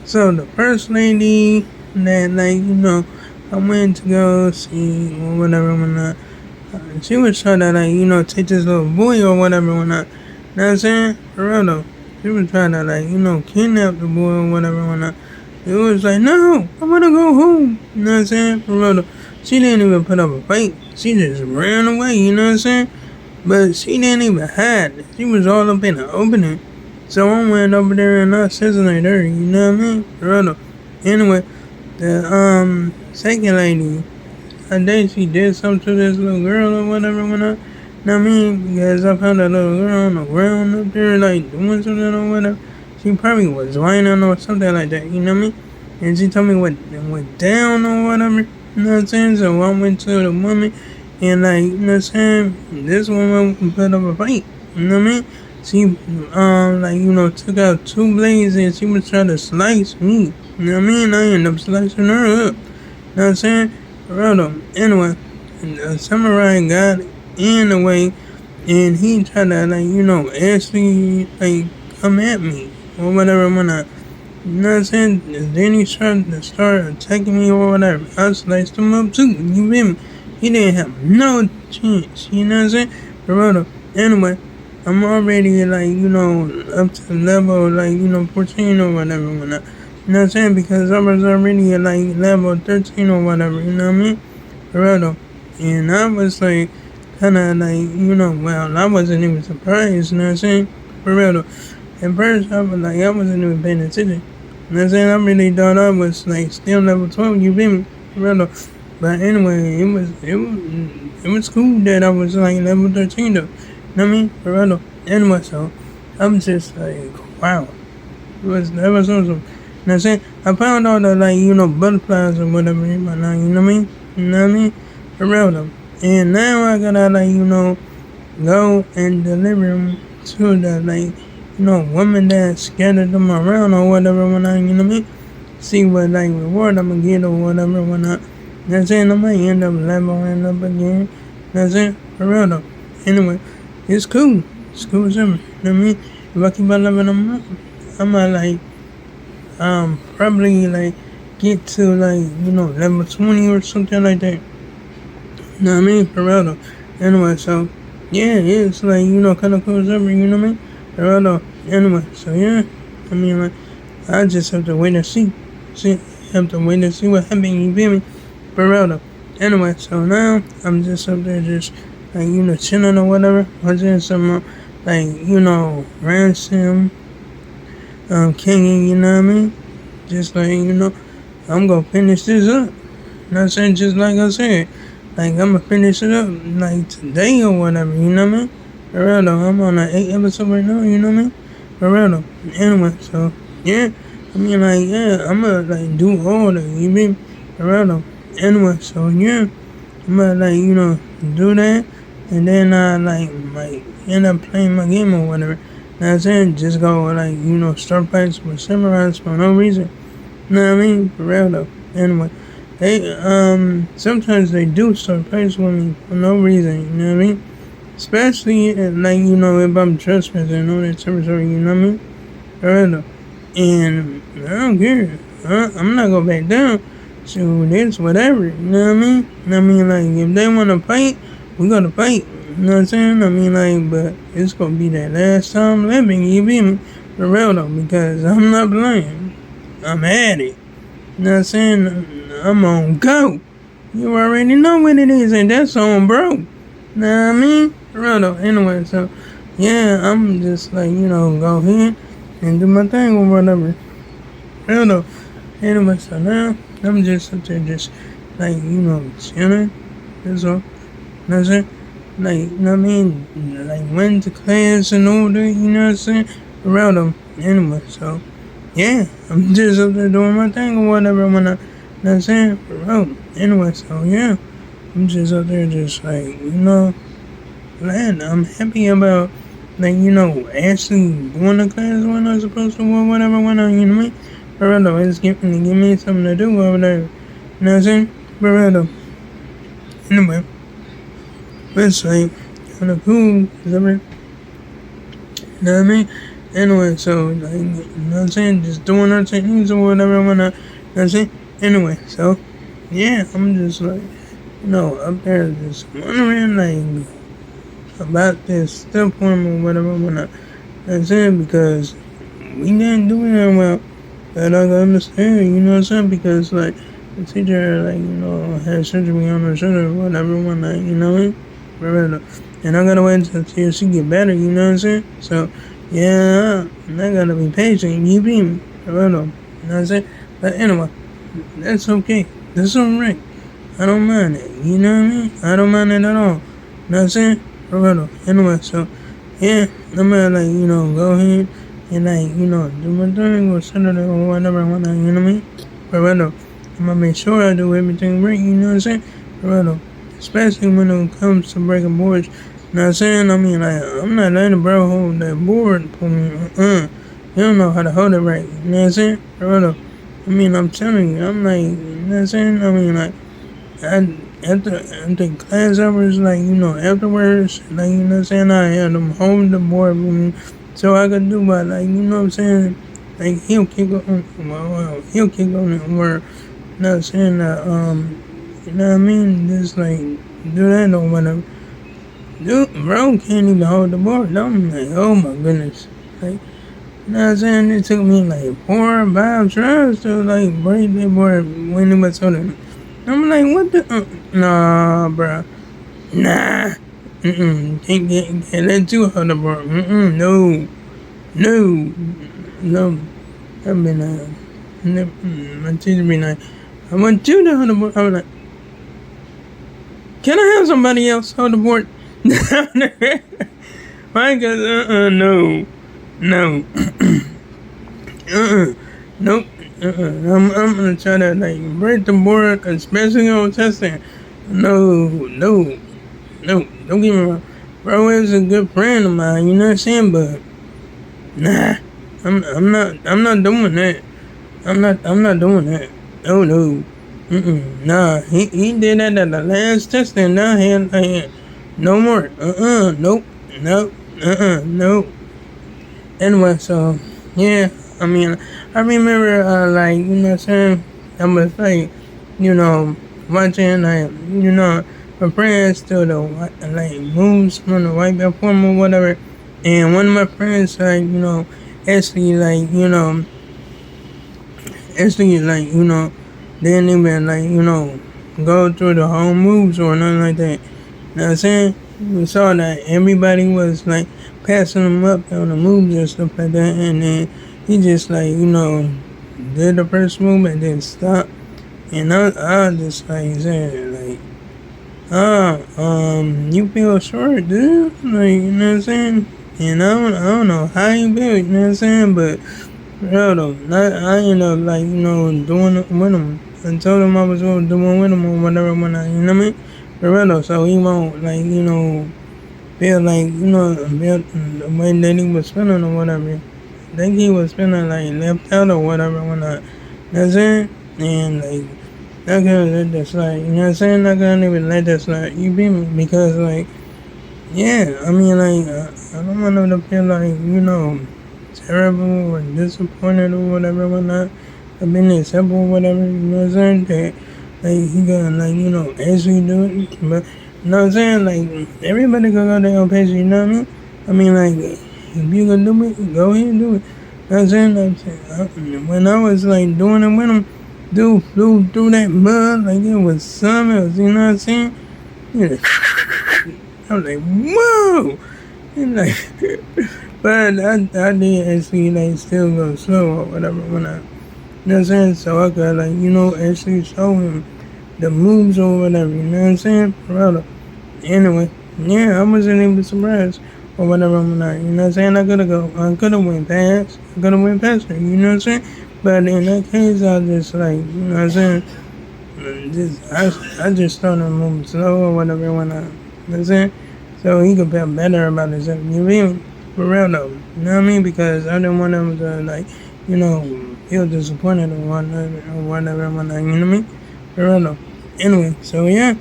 So the first lady that I went to go see or whatever whatnot, she was trying to take this little boy or whatever whatnot. You know what I'm saying? For real though. She was trying to kidnap the boy or whatever whatnot. It was like, no, I wanna go home. You know what I'm saying? For real though. She didn't even put up a fight. She just ran away, you know what I'm saying? But she didn't even hide. She was all up in the opening. So I went over there and I assassinated her, you know what I mean? For real though. Anyway, the second lady, I think she did something to this little girl or whatever when I, you know what I mean? Because I found that little girl on the ground up there like doing something or whatever. She probably was whining or something like that, you know what I mean? And she told me what went down or whatever, you know what I'm saying? So I went to the woman and you know what I'm saying? This woman put up a fight, you know what I mean? She took out two blades and she was trying to slice me. You know what I mean? I ended up slicing her up. You know what I'm saying? Anyway, the samurai got in the way and he tried to actually come at me or whatever when I, you know what I'm saying? Then he tried to start attacking me or whatever. I sliced him up too, you feel me? He didn't have no chance, you know what I'm saying? Anyway, I'm already up to level 14 or whatever when I, you know what I'm saying? Because I was already at level 13 or whatever, you know what I mean? And I was kinda well, I wasn't even surprised, you know what I'm saying? For real though. At first I was I wasn't even paying attention. You know what I'm saying? I really thought I was still level 12, you feel me? For real though. But anyway, it was cool that I was level 13 though. You know what I mean? For real though. Anyway, so I'm just wow. That was awesome. You know what I'm saying? I found all the butterflies or whatever in my life, you know what I mean? You know what I mean? For real though. And now I gotta go and deliver them to the woman that scattered them around or whatever when I, you know what I mean? See what reward I'm gonna get or whatever when I, you know what I'm saying? I might end up leveling up again. You know what I'm saying? For real though. Anyway, it's cool. It's cool as ever. You know what I mean? If I keep on leveling them up, I might probably get to level 20 or something like that. You know what I mean? For real though. Anyway, so yeah, it's kinda cool as ever, you know what I mean? For real though. Anyway, so yeah. I mean I just have to wait and see. Have to wait and see what happens, you feel me? For real though. Anyway, so now I'm just up there just chilling or whatever. Watching some ransom king, you know what I mean? Just I'm gonna finish this up. You know what I'm saying? Just like I said. I'm gonna finish it up today or whatever, you know what I mean? For real though, I'm on an 8 episode right now, you know what I mean? For real though. Anyway, so yeah. I mean yeah, I'm gonna do all that, you mean? For real though. Anyway, so yeah. I'm gonna do that and then I might end up playing my game or whatever. You know what I'm saying? Just go start fights with samurais for no reason. You know what I mean? For real though. Anyway. They sometimes they do start fights with me for no reason, you know what I mean? Especially if I'm trespassing on that territory, you know what I mean? For real though. And I don't care. I'm not gonna back down. So it's whatever, you know what I mean? I mean if they wanna fight, we gotta fight. You know what I'm saying? I mean but it's gonna be that last time living, you feel me? For real though, because I'm not playing. I'm at it. You know what I'm saying? I'm on go. You already know what it is, and that's on bro. Know what I mean? For real though. Anyway, so yeah, I'm just go ahead and do my thing or whatever. For real though. Anyway, so now I'm just up there just chilling. That's all. You know what I'm saying? You know what I mean? Went to class and all that, you know what I'm saying? For real though. Anyway, so yeah, I'm just up there doing my thing or whatever when I, you know what I'm saying? For real. Anyway, so yeah, I'm just up there just glad. I'm happy about actually going to class when I'm supposed to or whatever when I, you know what I mean? For real though, it's give me something to do over there. You know what I'm saying? For real though. Anyway, it's kinda cool, is that right? You know what I mean? Anyway, so like, you know what I'm saying, just doing her things or whatever. You know what I'm saying? Anyway, so yeah, I'm just like, up there just wondering like about this step form or whatever. You know what I'm saying? Because we didn't do it well. And I can understand, you know what I'm saying? Because like the teacher like, had surgery on her shoulder or whatever one night, you know what I mean? And I gotta wait until she get better, you know what I'm saying? So yeah, and I gotta be patient, you be me. You know what I'm saying? But anyway, that's okay. That's alright. I don't mind it, you know what I mean? I don't mind it at all. You know what I'm saying? Anyway, so yeah, I'm gonna like, go ahead and like, do my thing or Saturday or whatever, you know what I mean? I'm gonna make sure I do everything right, you know what I'm saying? Especially when it comes to breaking boards. You know what I'm saying? I mean, like, I'm not letting bro hold that board for me. You don't know how to hold it right, you know what I'm saying? I mean, I'm telling you, I'm like, you know what I'm saying? I mean, like, after class hours, like, afterwards, like, you know what I'm saying, I had them hold the board with me so I could do what, like, you know what I'm saying, like, he'll kick on, he'll kick on it, or, you know what I'm saying, you know what I mean, just, like, do that or whatever. Dude, bro can't even hold the board. I'm like, oh my goodness, like, you know what I'm saying, it took me, like, 4 or 5 tries to, like, break that board when it was holding it. I'm like, what the? Nah, bro. Nah. Can't let you hold the board. No. I've been, my teacher be like, I want you to hold the board. I was like, can I have somebody else hold the board? Why? Because, no. Nope. I'm gonna try to like break the board, especially on testing. No. Don't get me wrong. Bro is a good friend of mine, you know what I'm saying? But nah, I'm not doing that. I'm not doing that. No. Nah, he did that at the last testing. Now he like, no more. Nope. Nope. Anyway, so yeah, I mean, I remember like, you know what I'm saying, I was like, watching like, my friends still the like moves from the white platform or whatever, and one of my friends like, actually like, didn't even like, go through the whole moves or nothing like that. You know what I'm saying? We saw that everybody was like passing him up on the moves and stuff like that, and then he just like, did the first move and then stopped. And I just like said like, you feel short, dude? Like, you know what I'm saying? And I don't know how you feel, you know what I'm saying? But real though, I ended up like, doing it with him. I told him I was going to do it with him or whatever when I, you know what I mean? For real though, so he won't like, feel like, feel the way that he was feeling or whatever. I think he was feeling like left out or whatever when I, you know what I'm saying? And like, I couldn't let that slide, you know what I'm saying? I couldn't even let that slide, you beat me? Because like, yeah, I mean like, I don't want him to feel like, terrible or disappointed or whatever whatnot. I've been acceptable or whatever, you know what I'm saying? That like he gonna like, actually do it. But you know what I'm saying? Like everybody can go their own pace, you know what I mean? I mean like if you gonna do it, go ahead and do it. You know what I'm saying? When I was like doing it with him, dude flew through that mud like it was something else, you know what I'm saying? Yeah. I was like, whoa! And like, but I did actually like still go slow or whatever when I, you know what I'm saying? So I could like, actually show him the moves or whatever, you know what I'm saying? Brother. Anyway, yeah, I wasn't even surprised or whatever when I, you know what I'm saying? I could have went past her, you know what I'm saying? But in that case, I just like, you know what I'm saying? I just started moving slow or whatever when I, you know what I'm saying? So he could feel better about himself, you feel me? For real though, you know what I mean? Because I didn't want him to like, feel disappointed or whatever when I, you know what I mean? For real though. Anyway, so yeah,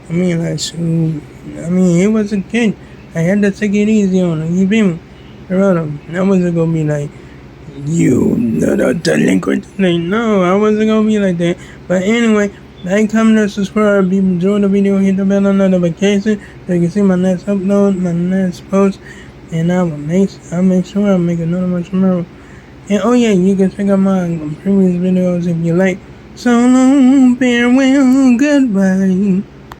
I mean like, shoot, I mean, he was a kid. I had to take it easy on him, you feel me? I wasn't gonna be like, you little delinquent. Like, no, I wasn't gonna be like that. But anyway, like, comment, and subscribe. If you enjoyed the video, hit the bell on notification so you can see my next upload, my next post. And I'll make sure I make another one tomorrow. And oh yeah, you can check out my previous videos if you like. So long, farewell, goodbye.